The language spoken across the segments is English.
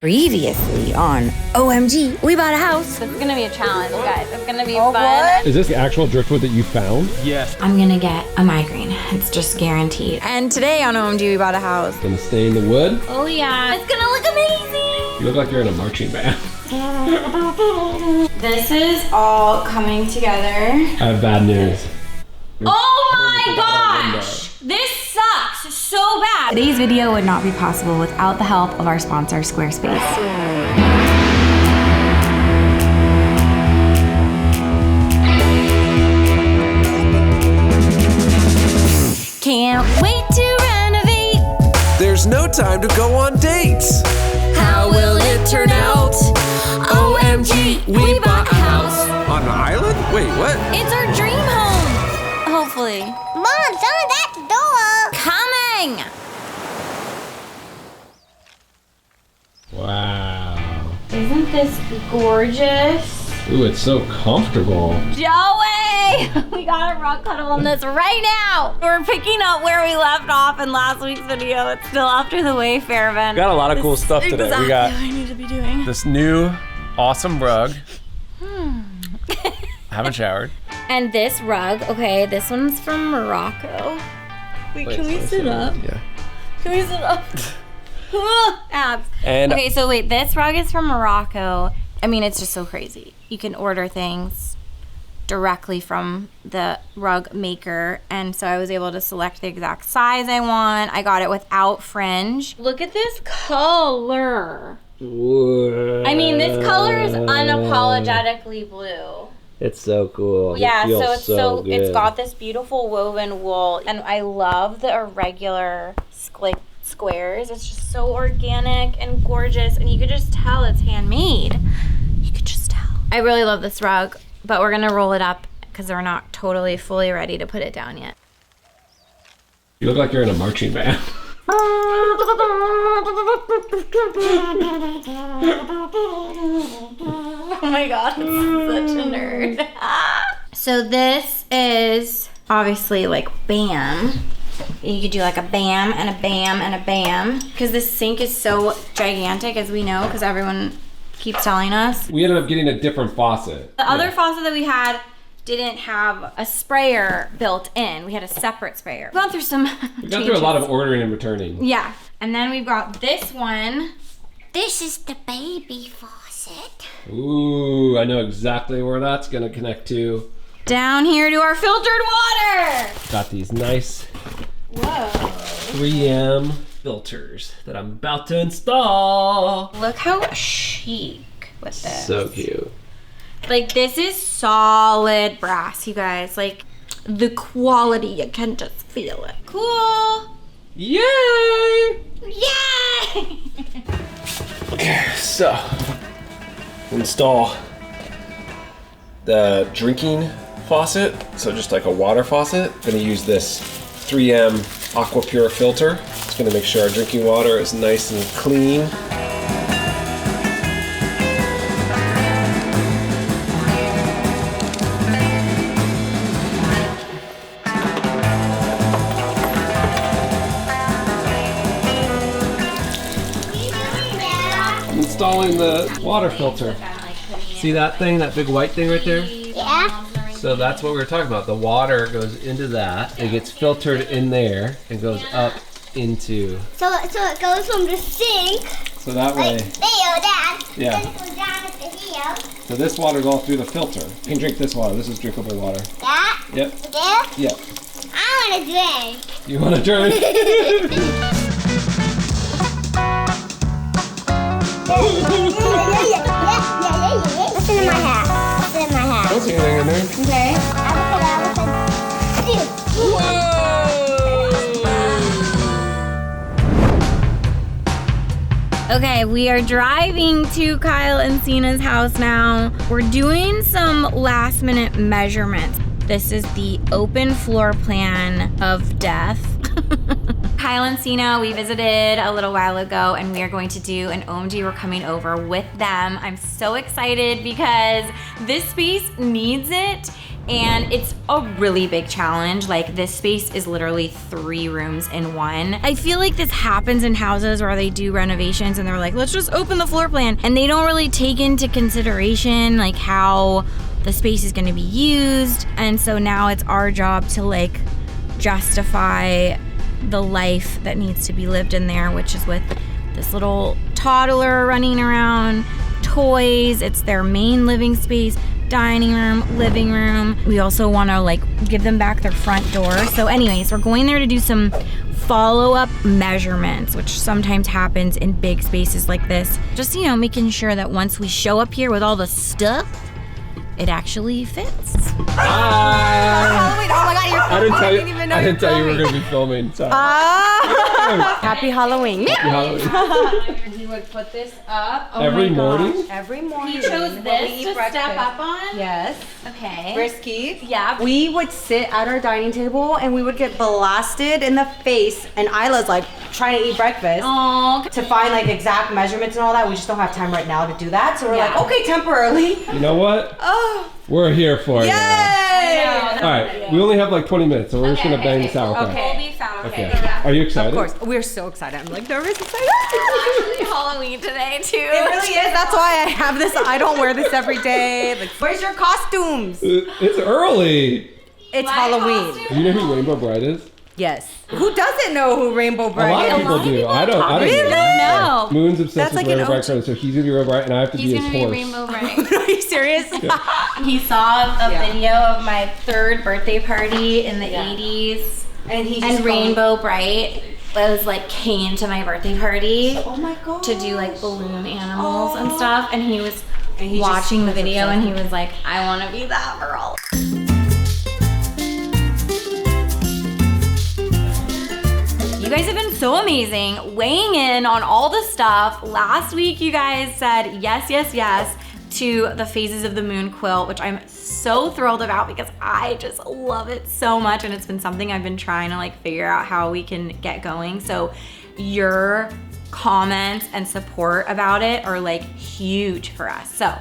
Previously on OMG, we bought a house. It's gonna be a challenge, guys. It's gonna be fun. What? Is this the actual driftwood that you found? Yes. I'm gonna get a migraine. It's just guaranteed. And today on OMG, we bought a house. Gonna stay in the wood? Oh yeah. It's gonna look amazing. You look like you're in a marching band. This is all coming together. I have bad news. Oh my gosh! This sucks so bad. Today's video would not be possible without the help of our sponsor, Squarespace. Can't wait to renovate. There's no time to go on dates. How will it turn out? OMG, we bought a house. On an island? Wait, what? It's our dream home. Hopefully. Mom, someone's at the door. Coming! Wow. Isn't this gorgeous? Ooh, it's so comfortable. Joey! We got a rock cuddle on this right now. We're picking up where we left off in last week's video. It's still after the Wayfair event. We got a lot of cool stuff today. Exactly We got what I need to be doing. this new awesome rug. I haven't showered. And this rug, okay, this one's from Morocco. Wait, can we sit up? Yeah. Can we sit up? Abs. And Okay, so wait, this rug is from Morocco. I mean, it's just so crazy. You can order things directly from the rug maker, and so I was able to select the exact size I want. I got it without fringe. Look at this color. Whoa. I mean, this color is unapologetically blue. It's so cool. Yeah, It feels so it's good. it's got this beautiful woven wool, and I love the irregular squares. It's just so organic and gorgeous, and you could just tell it's handmade. You could just tell. I really love this rug, but we're gonna roll it up because we're not totally fully ready to put it down yet. You look like you're in a marching band. Oh my god, I'm such a nerd. So this is obviously like BAM. You could do like a BAM and a BAM and a BAM. Because this sink is so gigantic, as we know, because everyone keeps telling us. We ended up getting a different faucet. The other faucet that we had didn't have a sprayer built in. We had a separate sprayer. We've gone through some We got through a lot of ordering and returning. Yeah. And then we've got this one. This is the baby faucet. Ooh, I know exactly where that's gonna connect to. Down here to our filtered water. Got these nice Whoa. 3M filters that I'm about to install. Look how chic with this. So cute. Like, this is solid brass, you guys. Like, the quality, you can just feel it. Cool. Yay! Yay! okay, so install the drinking faucet. So just like a water faucet. Gonna use this 3M Aquapure filter. It's gonna make sure our drinking water is nice and clean. Installing the water filter. See that thing, that big white thing right there? Yeah? So that's what we were talking about. The water goes into that. It gets filtered in there and goes up into. So it goes from the sink, So that way, like there, Dad. Yeah. Then it goes down to here. so this water goes through the filter. You can drink this water. This is drinkable water. That. Yep. There. Yep. I want to drink. You want to drink? What's in my hat? What's in my hat? I don't see anything in there. Okay. Okay, we are driving to Kyle and Cena's house now. We're doing some last minute measurements. This is the open floor plan of death. Kyle and Sina, we visited a little while ago and we are going to do an OMG We're Coming Over with them. I'm so excited because this space needs it and it's a really big challenge. Like this space is literally 3 rooms in one. I feel like this happens in houses where they do renovations and they're like, let's just open the floor plan. And they don't really take into consideration like how the space is gonna be used. And so now it's our job to like justify the life that needs to be lived in there, which is with this little toddler running around, toys. It's their main living space, dining room, living room. We also want to like give them back their front door. So anyways, we're going there to do some follow-up measurements, which sometimes happens in big spaces like this. Just, you know, making sure that once we show up here with all the stuff, it actually fits. Halloween. Oh my God, you're I didn't tell you. even know I didn't you're tell you we were filming. gonna be filming. Sorry. Happy Halloween. Happy Halloween. We would put this up Every morning. every morning. You chose when this we eat to breakfast. step up on? Yes. Okay. Brisky. Yeah. We would sit at our dining table and we would get blasted in the face, and Isla's like trying to eat breakfast. Oh, To find like exact measurements and all that, we just don't have time right now to do that. So we're Yeah. like, okay, temporarily. You know what? Oh, We're here for you. yay! All right, we only have like 20 minutes, so we're just gonna bang this out. we'll be found. Okay. Are you excited? Of course, we're so excited. I'm like nervous, excited. It's actually Halloween today too. It really is. That's why I have this. I don't wear this every day. Like, where's your costumes? It's early. It's My Halloween. costume? Do you know who Rainbow Bride is? Yes. Who doesn't know who Rainbow A lot Bride of is? people do. I don't. Really? No. Moon's obsessed That's with like an Rainbow Bride OG. credit, so he's gonna be Rainbow Bride, and I have to He's be gonna his be horse. Rainbow Bright. Are you serious? He saw a Yeah. video of my 3rd birthday party in the Yeah. 80s, And he and Rainbow Bright was like came to my birthday party Oh my god. to do like balloon animals and stuff, and he was And he just watching the was video obsessed. and he was like, I want to be that girl. You guys have been so amazing, weighing in on all the stuff. Last week, you guys said yes, yes, yes to the Phases of the Moon quilt, which I'm so thrilled about because I just love it so much, and it's been something I've been trying to like figure out how we can get going. So your comments and support about it are like huge for us. So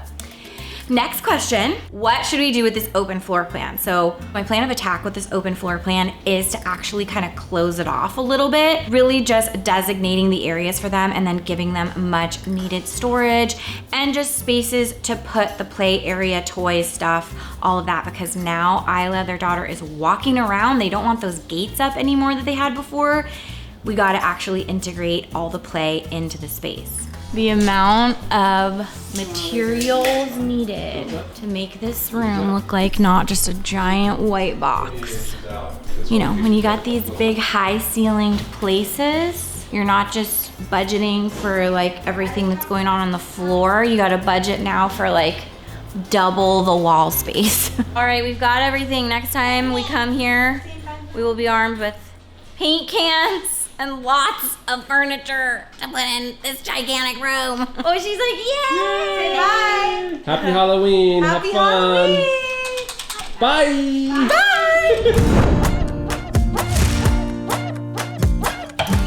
next question, what should we do with this open floor plan? So my plan of attack with this open floor plan is to actually kind of close it off a little bit, really just designating the areas for them and then giving them much needed storage and just spaces to put the play area, toys, stuff, all of that, because now Isla, their daughter, is walking around. They don't want those gates up anymore that they had before. We gotta actually integrate all the play into the space. The amount of materials needed to make this room look like not just a giant white box. You know, when you got these big high ceilinged places, you're not just budgeting for like everything that's going on the floor. You gotta budget now for like double the wall space. All right, we've got everything. Next time we come here, we will be armed with paint cans and lots of furniture to put in this gigantic room. Oh, she's like, yay! Bye! Happy Halloween. Happy Have fun. Halloween.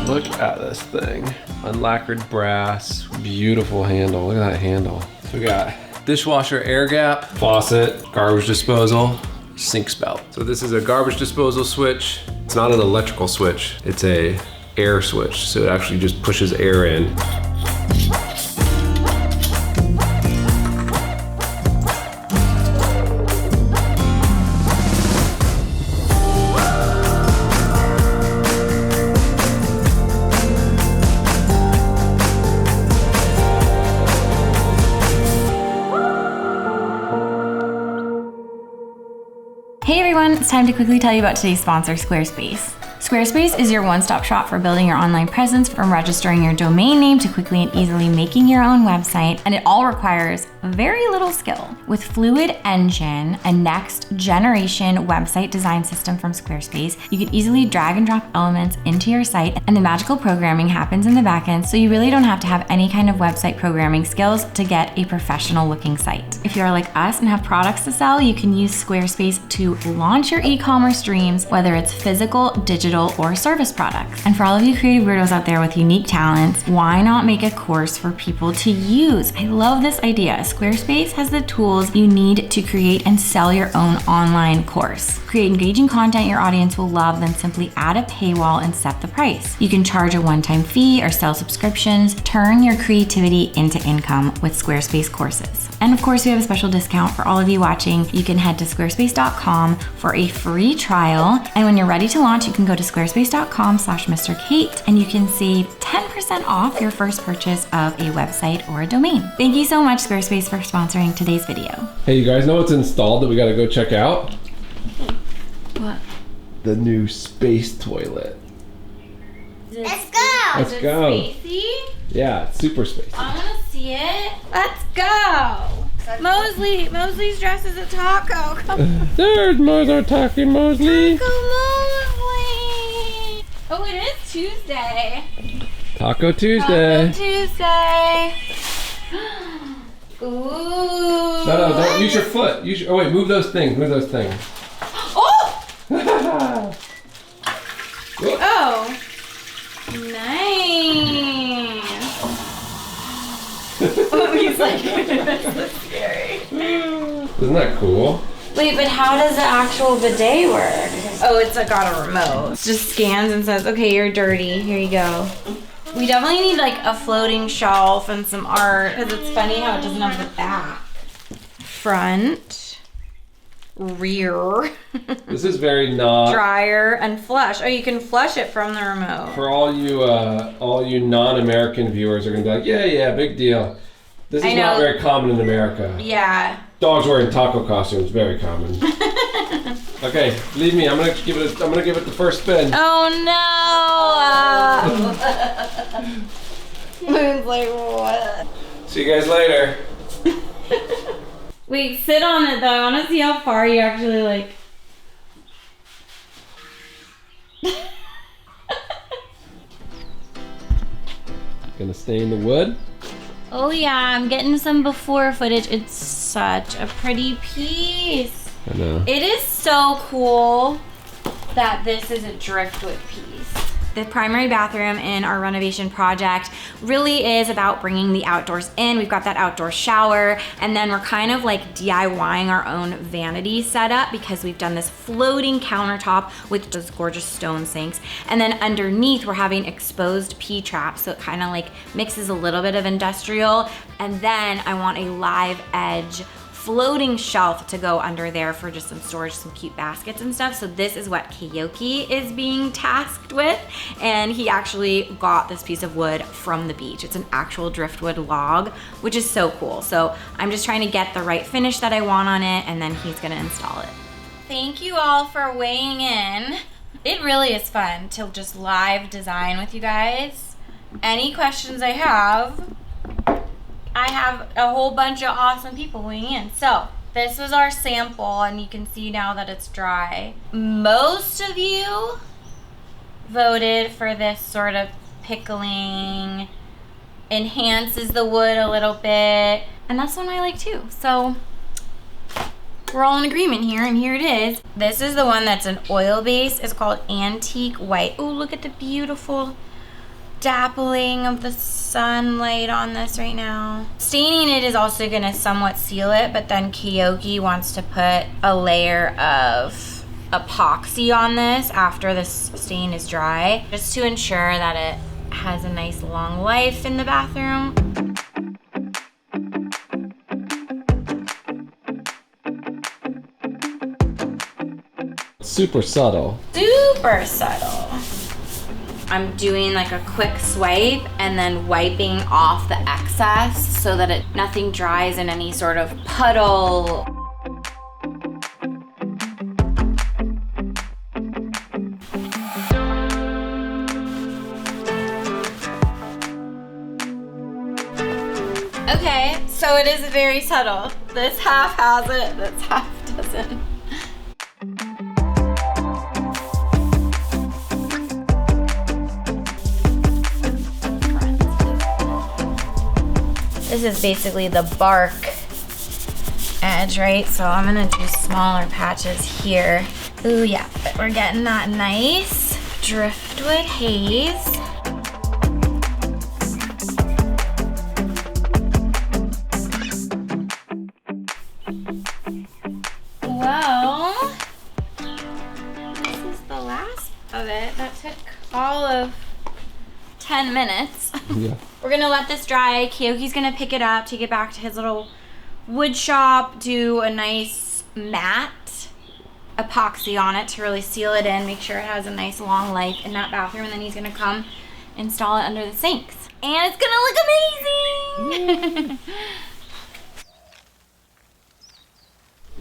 Bye. Look at this thing. Unlacquered brass. Beautiful handle. Look at that handle. So we got dishwasher air gap, faucet, garbage disposal, sink spout. So this is a garbage disposal switch. It's not an electrical switch. It's a air switch, so it actually just pushes air in. Hey everyone, it's time to quickly tell you about today's sponsor, Squarespace. Squarespace is your one-stop shop for building your online presence, from registering your domain name to quickly and easily making your own website, and it all requires very little skill. With Fluid Engine, a next generation website design system from Squarespace, you can easily drag and drop elements into your site, and the magical programming happens in the backend, so you really don't have to have any kind of website programming skills to get a professional looking site. If you are like us and have products to sell, you can use Squarespace to launch your e-commerce dreams, whether it's physical, digital, or service products. And for all of you creative weirdos out there with unique talents, why not make a course for people to use? I love this idea. Squarespace has the tools you need to create and sell your own online course. Create engaging content your audience will love, then simply add a paywall and set the price. You can charge a one-time fee or sell subscriptions. Turn your creativity into income with Squarespace courses. And of course, we have a special discount for all of you watching. You can head to squarespace.com for a free trial. And when you're ready to launch, you can go to squarespace.com/Mr. Kate and you can save 10% off your first purchase of a website or a domain. Thank you so much, Squarespace, for sponsoring today's video. Hey, you guys know what's installed that we gotta go check out? What? The new space toilet. Let's go. Let's go. Spacey? Yeah, it's super space. I want to see it. Let's go. Mosley's dressed as a taco. Come There's Mother Tacky Mosley. Mosley. Oh, it is Tuesday. Taco Tuesday. Taco Tuesday. Ooh. No, don't use your foot. Oh wait, move those things. Move those things. Oh! Whoop. Oh. Nice. Oh, he's like, that's so scary. Isn't that cool? Wait, but how does the actual bidet work? Oh, it's got a remote. It just scans and says, okay, you're dirty. Here you go. We definitely need like a floating shelf and some art, because it's funny how it doesn't have the back. Front, rear, This is very not dryer, and flush. Oh, you can flush it from the remote. for all you non-American viewers are gonna be like, yeah, big deal. This I is know. not very common in America. Yeah. Dogs wearing taco costumes, very common. Okay, leave me. I'm gonna give it the first spin. Oh no! Moon's like, what? See you guys later. Wait, sit on it though. I want to see how far you actually like. Gonna stain the wood. Oh yeah, I'm getting some before footage. It's such a pretty piece. I know. It is so cool that this is a driftwood piece. The primary bathroom in our renovation project really is about bringing the outdoors in. We've got that outdoor shower, and then we're kind of like DIYing our own vanity setup because we've done this floating countertop with just gorgeous stone sinks. And then underneath we're having exposed P-traps, so it kind of like mixes a little bit of industrial. And then I want a live edge floating shelf to go under there for just some storage, some cute baskets and stuff. So this is what Keoki is being tasked with. And he actually got this piece of wood from the beach. It's an actual driftwood log, which is so cool. So I'm just trying to get the right finish that I want on it, and then he's gonna install it. Thank you all for weighing in. It really is fun to just live design with you guys. Any questions I have a whole bunch of awesome people weighing in. So this was our sample, and you can see now that it's dry. Most of you voted for this sort of pickling, enhances the wood a little bit, and that's one I like too. So we're all in agreement here, and here it is. This is the one that's an oil base. It's called Antique White. Oh, look at the beautiful dappling of the sunlight on this right now. Staining it is also gonna somewhat seal it, but then Keoki wants to put a layer of epoxy on this after this stain is dry, just to ensure that it has a nice long life in the bathroom. Super subtle. Super subtle. I'm doing like a quick swipe and then wiping off the excess so that nothing dries in any sort of puddle. Okay, so it is very subtle. This half has it, this half doesn't. This is basically the bark edge, right? So I'm gonna do smaller patches here. Ooh, yeah, but we're getting that nice driftwood haze. Well, this is the last of it. That took all of 10 minutes. Yeah. We're gonna let this dry. Kyoki's gonna pick it up, take it back to his little wood shop, do a nice matte epoxy on it to really seal it in, make sure it has a nice long life in that bathroom, and then he's gonna come install it under the sinks. And it's gonna look amazing!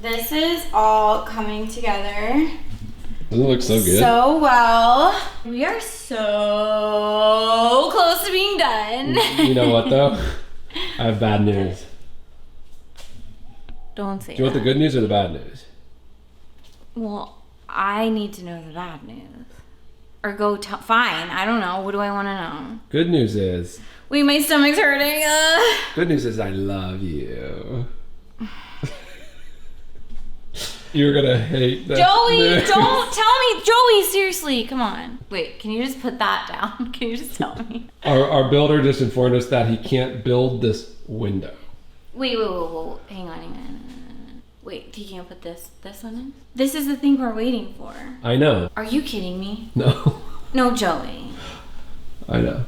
This is all coming together Doesn't it look so good? so well. We are so close to being done. You know what though? I have bad news. Don't say Do you want the good news or the bad news? Well, I need to know the bad news. Or go fine, I don't know. What do I want to know? Good news is. Wait, my stomach's hurting. Good news is I love you. You're gonna hate that. Joey, don't tell me. Joey, seriously, come on. Wait, can you just put that down? Can you just tell me? Our builder just informed us that he can't build this window. Wait. Hang on. Wait, you can't put this one in? This is the thing we're waiting for. I know. Are you kidding me? No. No, Joey. I know.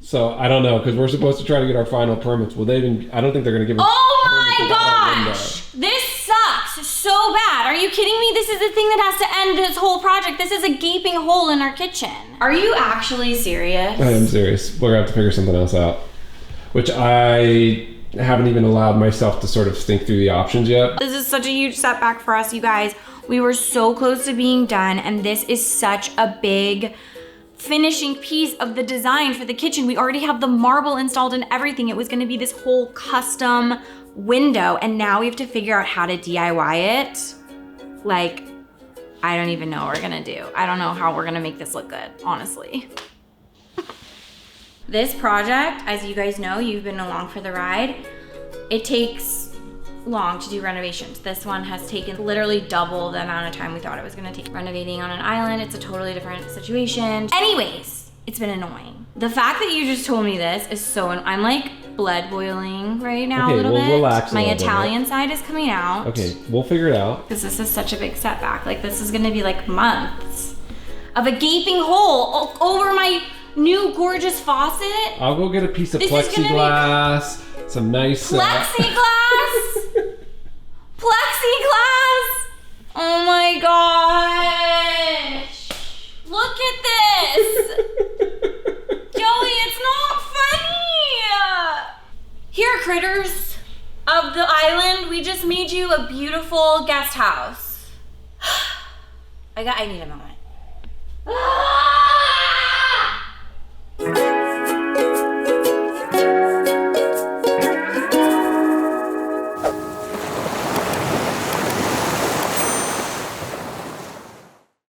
So I don't know because we're supposed to try to get our final permits. Will they even? I don't think they're gonna give us. Oh permits my without our window. gosh! This sucks so bad. Are you kidding me? This is the thing that has to end this whole project. This is a gaping hole in our kitchen. Are you actually serious? I am serious. We're gonna have to figure something else out, which I haven't even allowed myself to sort of think through the options yet. This is such a huge setback for us, you guys. We were so close to being done, and this is such a big finishing piece of the design for the kitchen. We already have the marble installed and everything. It was gonna be this whole custom window, and now we have to figure out how to DIY it. Like, I don't even know what we're gonna do. I don't know how we're gonna make this look good, honestly. This project, as you guys know, you've been along for the ride, it takes long to do renovations. This one has taken literally double the amount of time we thought it was gonna take. Renovating on an island, it's a totally different situation. Anyways, it's been annoying. The fact that you just told me this is so, I'm like blood boiling right now a little bit. Relax a My little bit. Italian side is coming out. Okay, we'll figure it out. Because this is such a big setback. Like, this is gonna be like months of a gaping hole over my new gorgeous faucet. I'll go get a piece of This is gonna plexiglass, some nice Plexiglass! Plexiglass! Oh my gosh! Look at this! Joey, it's not funny! Here, critters of the island, we just made you a beautiful guest house. I need a moment.